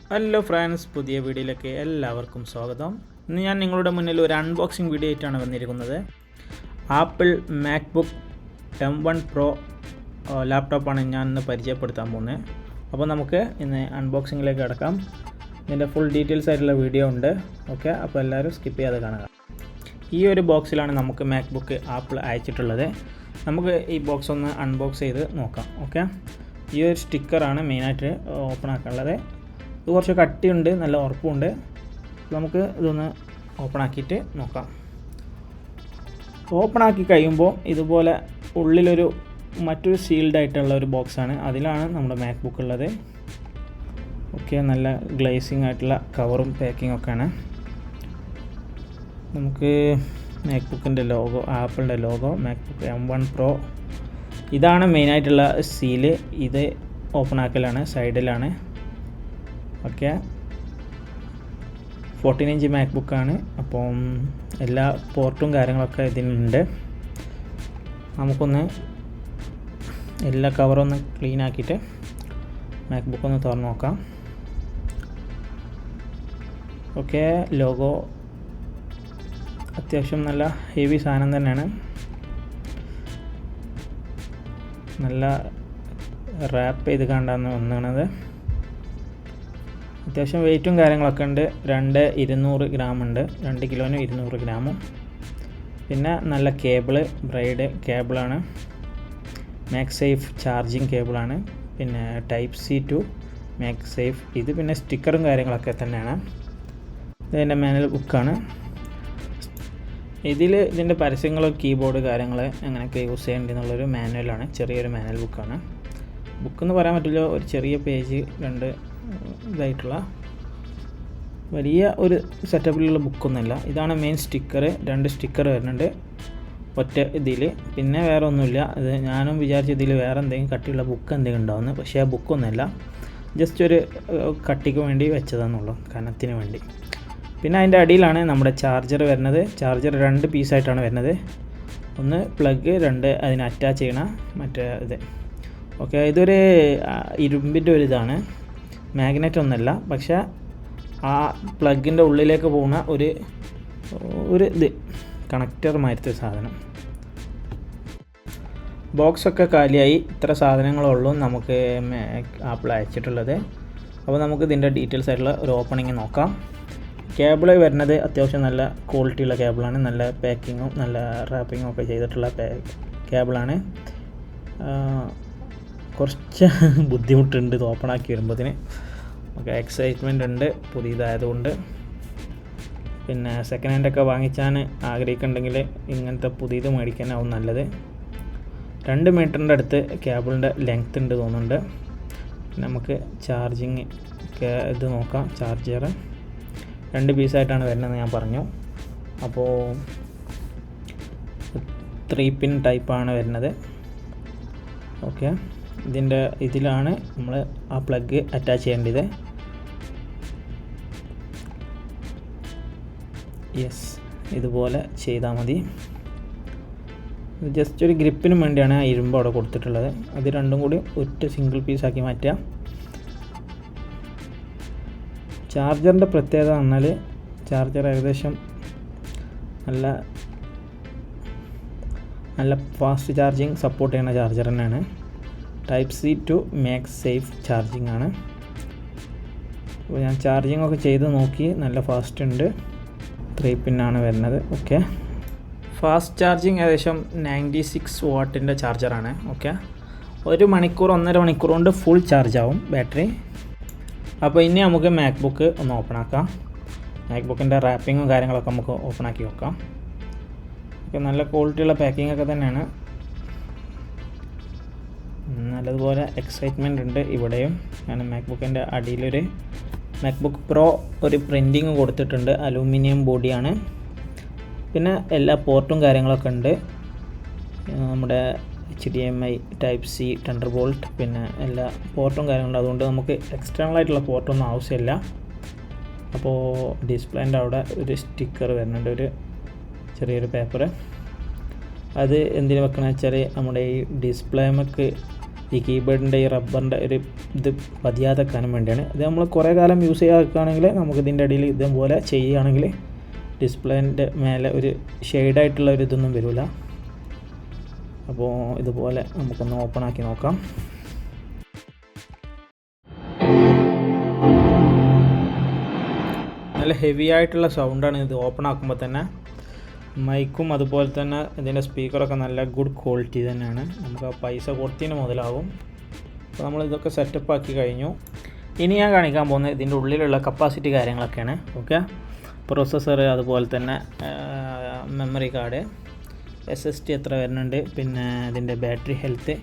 Hello friends, പുതിയ വീഡിയോയിലേക്ക് എല്ലാവർക്കും സ്വാഗതം. ഇന്ന് ഞാൻ നിങ്ങളുടെ മുന്നിൽ ഒരു അൺബോക്സിങ് വീഡിയോ ആയിട്ടാണ് വന്നിരിക്കുന്നത്. ആപ്പിൾ മാക്ബുക്ക് M1 Pro ലാപ്ടോപ്പാണ് ഞാൻ ഇന്ന് പരിചയപ്പെടുത്താൻ പോകുന്നത്. അപ്പോൾ നമുക്ക് ഇന്ന് അൺബോക്സിങ്ങിലേക്ക് കിടക്കാം. ഇതിൻ്റെ ഫുൾ ഡീറ്റെയിൽസ് ആയിട്ടുള്ള വീഡിയോ ഉണ്ട്. ഓക്കെ, അപ്പോൾ എല്ലാവരും സ്കിപ്പ് ചെയ്യാതെ കാണുക. ഈ ഒരു ബോക്സിലാണ് നമുക്ക് മാക്ബുക്ക് ആപ്പിൾ അയച്ചിട്ടുള്ളത്. നമുക്ക് ഈ ബോക്സ് ഒന്ന് അൺബോക്സ് ചെയ്ത് നോക്കാം. ഓക്കെ, ഈ ഒരു സ്റ്റിക്കറാണ് മെയിനായിട്ട് ഓപ്പൺ ആക്കാനുള്ളത്. ഇത് കുറച്ച് കട്ടിയുണ്ട്, നല്ല ഉറപ്പുണ്ട്. നമുക്ക് ഇതൊന്ന് ഓപ്പൺ ആക്കിയിട്ട് നോക്കാം. ഓപ്പൺ ആക്കി കഴിയുമ്പോൾ ഇതുപോലെ ഉള്ളിലൊരു മറ്റൊരു സീൽഡ് ആയിട്ടുള്ള ഒരു ബോക്സാണ്. അതിലാണ് നമ്മുടെ മാക്ബുക്ക് ഉള്ളത്. ഓക്കെ, നല്ല ഗ്ലേസിങ് ആയിട്ടുള്ള കവറും പാക്കിംഗ് ഒക്കെയാണ്. നമുക്ക് മാക്ബുക്കിൻ്റെ ലോഗോ, ആപ്പിളിൻ്റെ ലോഗോ, മാക്ബുക്ക് M1 Pro, ഇതാണ് മെയിനായിട്ടുള്ള സീല്. ഇത് ഓപ്പൺ ആക്കലാണ്, സൈഡിലാണ്. ഓക്കെ, 14 ഇഞ്ച് മാക്ബുക്കാണ്. അപ്പം എല്ലാ പോർട്ടും കാര്യങ്ങളൊക്കെ ഇതിനുണ്ട്. നമുക്കൊന്ന് എല്ലാ കവറൊന്ന് ക്ലീൻ ആക്കിയിട്ട് മാക്ബുക്ക് ഒന്ന് തുറന്ന് നോക്കാം. ഓക്കെ, ലോഗോ അത്യാവശ്യം നല്ല ഹെവി സാധനം തന്നെയാണ്. നല്ല റാപ്പ് ചെയ്ത് കണ്ടാണ് വന്നത്. അത്യാവശ്യം വെയിറ്റും കാര്യങ്ങളൊക്കെ ഉണ്ട്. 200 ഗ്രാം ഉണ്ട്, 2 കിലോന് 200 ഗ്രാമും. പിന്നെ നല്ല കേബിള്, ബ്രൈഡ് കേബിളാണ്. മാക്സേഫ് ചാർജിങ് കേബിളാണ്. പിന്നെ Type-C to മാക്സേഫ്. ഇത് പിന്നെ സ്റ്റിക്കറും കാര്യങ്ങളൊക്കെ തന്നെയാണ്. ഇതിൻ്റെ മാനുവൽ ബുക്കാണ്. ഇതിൻ്റെ പരസ്യങ്ങൾ, കീബോർഡ് കാര്യങ്ങൾ അങ്ങനെയൊക്കെ യൂസ് ചെയ്യേണ്ടതെന്നുള്ളൊരു മാനുവലാണ്. ചെറിയൊരു മാനുവൽ ബുക്കാണ്. ബുക്കെന്ന് പറയാൻ പറ്റില്ല, ഒരു ചെറിയ പേജ്, 2 ഇതായിട്ടുള്ള വലിയ ഒരു സെറ്റപ്പിലുള്ള ബുക്കൊന്നുമല്ല. ഇതാണ് മെയിൻ സ്റ്റിക്കർ. 2 സ്റ്റിക്കർ വരുന്നുണ്ട് ഒറ്റ ഇതിൽ. പിന്നെ വേറെ ഒന്നുമില്ല. ഇത് ഞാനും വിചാരിച്ച ഇതിൽ വേറെ എന്തെങ്കിലും കട്ടിയുള്ള ബുക്ക് എന്തെങ്കിലും ഉണ്ടാവുന്നു. പക്ഷേ ആ ബുക്കൊന്നുമല്ല, ജസ്റ്റ് ഒരു കട്ടിക്ക് വേണ്ടി വെച്ചതാണെന്നുള്ളൂ, കനത്തിന് വേണ്ടി. പിന്നെ അതിൻ്റെ അടിയിലാണ് നമ്മുടെ ചാർജർ വരുന്നത്. ചാർജർ 2 പീസായിട്ടാണ് വരുന്നത്. ഒന്ന് പ്ലഗ്, 2 അതിന് അറ്റാച്ച് ചെയ്യണ മറ്റേ ഇത്. ഓക്കെ, ഇതൊരു ഇരുമ്പിൻ്റെ ഒരു ഇതാണ്, മാഗ്നറ്റ് ഒന്നല്ല. പക്ഷേ ആ പ്ലഗിൻ്റെ ഉള്ളിലേക്ക് പോകുന്ന ഒരു ഇത് കണക്റ്റർ മാതിരത്തെ സാധനം. ബോക്സൊക്കെ കാലിയായി. ഇത്ര സാധനങ്ങളുള്ളൂ നമുക്ക് ആപ്പിൾ അയച്ചിട്ടുള്ളത്. അപ്പോൾ നമുക്ക് ഇതിൻ്റെ ഡീറ്റെയിൽസ് ആയിട്ടുള്ള ഒരു ഓപ്പണിങ് നോക്കാം. കേബിൾ വരുന്നത് അത്യാവശ്യം നല്ല ക്വാളിറ്റിയുള്ള കേബിളാണ്. നല്ല പാക്കിങ്ങും നല്ല റാപ്പിങ്ങും ഒക്കെ ചെയ്തിട്ടുള്ള കേബിളാണ്. കുറച്ച് ബുദ്ധിമുട്ടുണ്ട് ഇത് ഓപ്പൺ ആക്കി വരുമ്പോഴത്തേന്. ഓക്കെ, എക്സൈറ്റ്മെൻ്റ് ഉണ്ട് പുതിയതായതുകൊണ്ട്. പിന്നെ സെക്കൻഡ് ഹാൻഡൊക്കെ വാങ്ങിച്ചാൽ ആഗ്രഹിക്കുന്നുണ്ടെങ്കിൽ ഇങ്ങനത്തെ പുതിയത് മേടിക്കാനാവും നല്ലത്. 2 മീറ്ററിൻ്റെ അടുത്ത് കേബിളിൻ്റെ ലെങ്ത് ഉണ്ട് തോന്നുന്നുണ്ട്. നമുക്ക് ചാർജിങ് ഇത് നോക്കാം. ചാർജർ 2 പീസായിട്ടാണ് വരുന്നതെന്ന് ഞാൻ പറഞ്ഞു. അപ്പോൾ 3 പിൻ ടൈപ്പാണ് വരുന്നത്. ഓക്കെ, ഇതിലാണ് നമ്മൾ ആ പ്ലഗ് അറ്റാച്ച് ചെയ്യേണ്ടത്. യെസ്, ഇതുപോലെ ചെയ്താൽ മതി. ജസ്റ്റ് ഒരു ഗ്രിപ്പിന് വേണ്ടിയാണ് ആ ഇരുമ്പ് അവിടെ കൊടുത്തിട്ടുള്ളത്. അത് രണ്ടും കൂടി ഒറ്റ സിംഗിൾ പീസാക്കി മാറ്റുക. ചാർജറിൻ്റെ പ്രത്യേകത എന്നാൽ ചാർജർ ഏകദേശം നല്ല ഫാസ്റ്റ് ചാർജിങ് സപ്പോർട്ട് ചെയ്യുന്ന ചാർജർ തന്നെയാണ്. Type-C to മാക്സേഫ് ചാർജിങ് ആണ്. അപ്പോൾ ഞാൻ ചാർജിങ് ഒക്കെ ചെയ്ത് നോക്കി, നല്ല ഫാസ്റ്റ് ഉണ്ട്. 3 പിന്നാണ് വരുന്നത്. ഓക്കെ, ഫാസ്റ്റ് ചാർജിങ് ഏകദേശം 96 വാട്ടിൻ്റെ ചാർജറാണ്. ഓക്കെ, 1 മണിക്കൂർ 1.5 മണിക്കൂർ കൊണ്ട് ഫുൾ ചാർജ് ആവും ബാറ്ററി. അപ്പോൾ ഇനി നമുക്ക് മാക്ബുക്ക് ഒന്ന് ഓപ്പൺ ആക്കാം. മാക്ബുക്കിൻ്റെ റാപ്പിങ്ങും കാര്യങ്ങളൊക്കെ നമുക്ക് ഓപ്പൺ ആക്കി നോക്കാം. ഓക്കെ, നല്ല ക്വാളിറ്റിയുള്ള പാക്കിംഗ് ഒക്കെ തന്നെയാണ്. നല്ലതുപോലെ എക്സൈറ്റ്മെൻ്റ് ഉണ്ട് ഇവിടെയും. കാരണം മാക്ബുക്കിൻ്റെ അടിയിലൊരു മാക്ബുക്ക് പ്രോ ഒരു പ്രിൻറ്റിങ് കൊടുത്തിട്ടുണ്ട്. അലൂമിനിയം ബോഡിയാണ്. പിന്നെ എല്ലാ പോർട്ടും കാര്യങ്ങളൊക്കെ ഉണ്ട്. നമ്മുടെ HDMI, Type-C, Thunderbolt, പിന്നെ എല്ലാ പോർട്ടും കാര്യങ്ങളുണ്ട്. അതുകൊണ്ട് നമുക്ക് എക്സ്റ്റേണൽ ആയിട്ടുള്ള പോർട്ടൊന്നും ആവശ്യമില്ല. അപ്പോൾ ഡിസ്പ്ലേൻ്റെ അവിടെ ഒരു സ്റ്റിക്കർ വരുന്നുണ്ട്, ഒരു ചെറിയൊരു പേപ്പർ. അത് എന്തിനു വെക്കണമെന്ന് വെച്ചാൽ നമ്മുടെ ഈ ഡിസ്പ്ലേമക്ക് ഈ കീബോർഡിൻ്റെ ഈ റബ്ബറിൻ്റെ ഒരു ഇത് പതിയാതെ വെക്കാനും വേണ്ടിയാണ്. ഇത് നമ്മൾ കുറേ കാലം യൂസ് ചെയ്യാക്കുകയാണെങ്കിൽ നമുക്ക് ഇതിൻ്റെ അടിയിൽ ഇതുപോലെ ചെയ്യുകയാണെങ്കിൽ ഡിസ്പ്ലേൻ്റെ മേലെ ഒരു ഷെയ്ഡായിട്ടുള്ള ഒരു ഇതൊന്നും വരില്ല. അപ്പോൾ ഇതുപോലെ നമുക്കൊന്ന് ഓപ്പൺ ആക്കി നോക്കാം. നല്ല ഹെവി ആയിട്ടുള്ള സൗണ്ടാണ് ഇത് ഓപ്പൺ ആക്കുമ്പോൾ തന്നെ. മൈക്കും അതുപോലെ തന്നെ ഇതിൻ്റെ സ്പീക്കറൊക്കെ നല്ല ഗുഡ് ക്വാളിറ്റി തന്നെയാണ്. നമുക്ക് ആ പൈസ കൊടുത്തതിന് മുതലാവും. അപ്പോൾ നമ്മൾ ഇതൊക്കെ സെറ്റപ്പ് ആക്കി കഴിഞ്ഞു. ഇനി ഞാൻ കാണിക്കാൻ പോകുന്നത് ഇതിൻ്റെ ഉള്ളിലുള്ള കപ്പാസിറ്റി കാര്യങ്ങളൊക്കെയാണ്. ഓക്കെ, പ്രോസസ്സർ, അതുപോലെ തന്നെ മെമ്മറി കാർഡ്, SSD എത്ര വരുന്നുണ്ട്, പിന്നെ ഇതിൻ്റെ ബാറ്ററി ഹെൽത്ത്,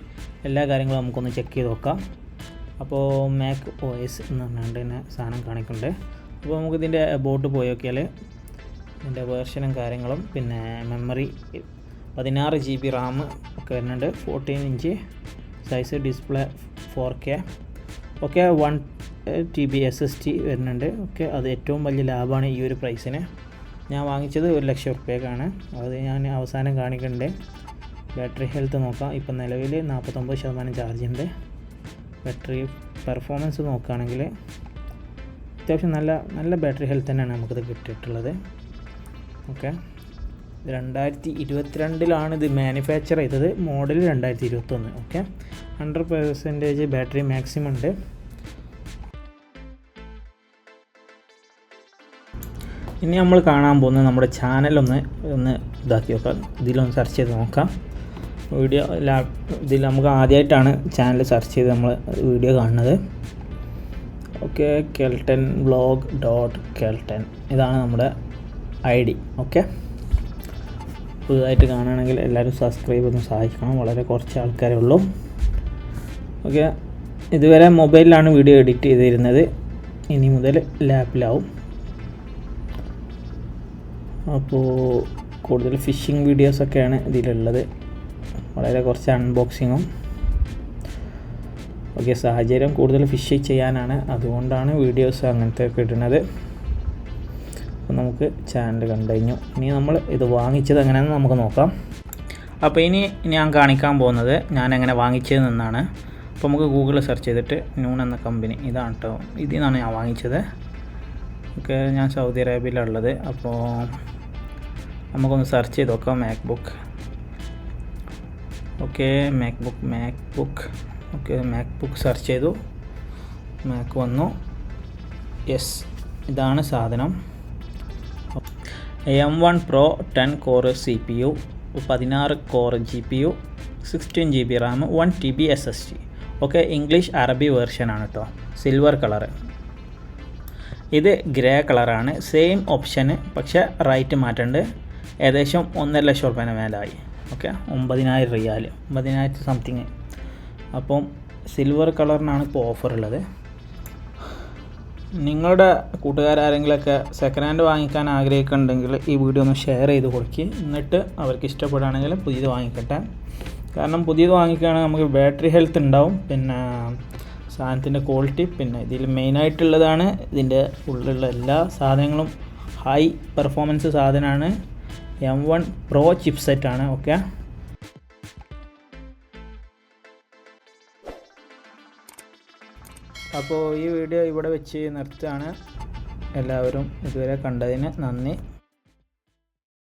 എല്ലാ കാര്യങ്ങളും നമുക്കൊന്ന് ചെക്ക് ചെയ്ത് നോക്കാം. അപ്പോൾ മാക് OS എന്ന് പറഞ്ഞുകൊണ്ട് തന്നെ സാധനം കാണിക്കുന്നുണ്ട്. അപ്പോൾ നമുക്കിതിൻ്റെ ബോർഡ് പോയി നോക്കിയാൽ ഇതിൻ്റെ വേർഷനും കാര്യങ്ങളും, പിന്നെ മെമ്മറി 16 GB റാം ഒക്കെ വരുന്നുണ്ട്, 14 inch size display, 4K, okay, 1 TB SSD വരുന്നുണ്ട്. ഓക്കെ, അത് ഏറ്റവും വലിയ ലാഭമാണ് ഈ ഒരു പ്രൈസിന്. ഞാൻ വാങ്ങിച്ചത് 1,00,000 രൂപയ്ക്കാണ്. അത് ഞാൻ അവസാനം കാണിക്കുന്നുണ്ട്. ബാറ്ററി ഹെൽത്ത് നോക്കാം. ഇപ്പം നിലവിൽ 49% ചാർജ് ഉണ്ട്. ബാറ്ററി പെർഫോമൻസ് നോക്കുകയാണെങ്കിൽ അത്യാവശ്യം നല്ല ബാറ്ററി ഹെൽത്ത് തന്നെയാണ് നമുക്കിത് കിട്ടിയിട്ടുള്ളത്. ഓക്കെ, 2022 ഇത് മാനുഫാക്ചർ ചെയ്തത്, മോഡൽ 2021. ഓക്കെ, 100% ബാറ്ററി മാക്സിമം ഉണ്ട്. ഇനി നമ്മൾ കാണാൻ പോകുന്നത് നമ്മുടെ ചാനലൊന്ന് ഇതാക്കി നോക്കാം. ഇതിലൊന്ന് സെർച്ച് ചെയ്ത് നോക്കാം. ഇതിൽ നമുക്ക് ആദ്യമായിട്ടാണ് ചാനൽ സെർച്ച് ചെയ്ത് നമ്മൾ വീഡിയോ കാണുന്നത്. ഓക്കെ, kelton_vlog.kelton ഇതാണ് നമ്മുടെ ID. ഓക്കെ, പുതുതായിട്ട് കാണുകയാണെങ്കിൽ എല്ലാവരും സബ്സ്ക്രൈബ് ഒന്ന് സഹായിക്കണം. വളരെ കുറച്ച് ആൾക്കാരേ ഉള്ളൂ. ഓക്കെ, ഇതുവരെ മൊബൈലിലാണ് വീഡിയോ എഡിറ്റ് ചെയ്തിരുന്നത്, ഇനി മുതൽ ലാപ്പിലാവും. അപ്പോൾ കൂടുതൽ ഫിഷിംഗ് വീഡിയോസൊക്കെയാണ് ഇതിലുള്ളത്, വളരെ കുറച്ച് അൺബോക്സിങ്ങും. ഓക്കെ, സാഹചര്യം കൂടുതൽ ഫിഷ് ചെയ്യാനാണ്, അതുകൊണ്ടാണ് വീഡിയോസ് അങ്ങനത്തെ ഒക്കെ ഇടുന്നത്. അപ്പോൾ നമുക്ക് ചാനൽ കണ്ടു കഴിഞ്ഞു. ഇനി നമ്മൾ ഇത് വാങ്ങിച്ചത് എങ്ങനെയാണെന്ന് നമുക്ക് നോക്കാം. അപ്പോൾ ഇനി ഞാൻ കാണിക്കാൻ പോകുന്നത് ഞാൻ എങ്ങനെ വാങ്ങിച്ചത് നിന്നാണ്. അപ്പോൾ നമുക്ക് ഗൂഗിളിൽ സെർച്ച് ചെയ്തിട്ട് നൂൺ എന്ന കമ്പനി ഇതാണ് കേട്ടോ, ഇതിൽ നിന്നാണ് ഞാൻ വാങ്ങിച്ചത്. ഓക്കെ, ഞാൻ സൗദി അറേബ്യയിലുള്ളത്. അപ്പോൾ നമുക്കൊന്ന് സെർച്ച് ചെയ്ത് നോക്കാം. MacBook. Okay, MacBook. Okay, MacBook search ചെയ്തു, മാക്ക് വന്നു. യെസ്, ഇതാണ് സാധനം. M1 Pro 10 core CPU, 16 core GPU, 16 GB Ram, 1 TB SSD. Okay, English അറബി വേർഷനാണ് കേട്ടോ. Silver colour. ഇത് ഗ്രേ കളറാണ്. സെയിം ഓപ്ഷന്, പക്ഷേ റേറ്റ് മാറ്റുന്നുണ്ട്. ഏകദേശം 1,50,000 രൂപേൻ്റെ മേലായി. ഓക്കെ, 9,000 റിയാൽ, 9,000 സംതിങ്. അപ്പം സിൽവർ കളറിനാണ് ഇപ്പോൾ ഓഫറുള്ളത്. നിങ്ങളുടെ കൂട്ടുകാരെങ്കിലൊക്കെ സെക്കൻഡ് ഹാൻഡ് വാങ്ങിക്കാൻ ആഗ്രഹിക്കുന്നുണ്ടെങ്കിൽ ഈ വീഡിയോ ഒന്ന് ഷെയർ ചെയ്ത് കൊടുക്കുക. എന്നിട്ട് അവർക്ക് ഇഷ്ടപ്പെടുകയാണെങ്കിൽ പുതിയത് വാങ്ങിക്കട്ടെ. കാരണം പുതിയത് വാങ്ങിക്കുകയാണെങ്കിൽ നമുക്ക് ബാറ്ററി ഹെൽത്ത് ഉണ്ടാവും, പിന്നെ സാധനത്തിൻ്റെ ക്വാളിറ്റി, പിന്നെ ഇതിൽ മെയിനായിട്ടുള്ളതാണ് ഇതിൻ്റെ ഉള്ളിലുള്ള എല്ലാ സാധനങ്ങളും ഹൈ പെർഫോമൻസ് സാധനമാണ്. M1 Pro ചിപ്സെറ്റാണ്. ഓക്കെ, അപ്പോൾ ഈ വീഡിയോ ഇവിടെ വെച്ച് നിർത്തുകയാണ്. എല്ലാവരും ഇതുവരെ കണ്ടതിന് നന്ദി.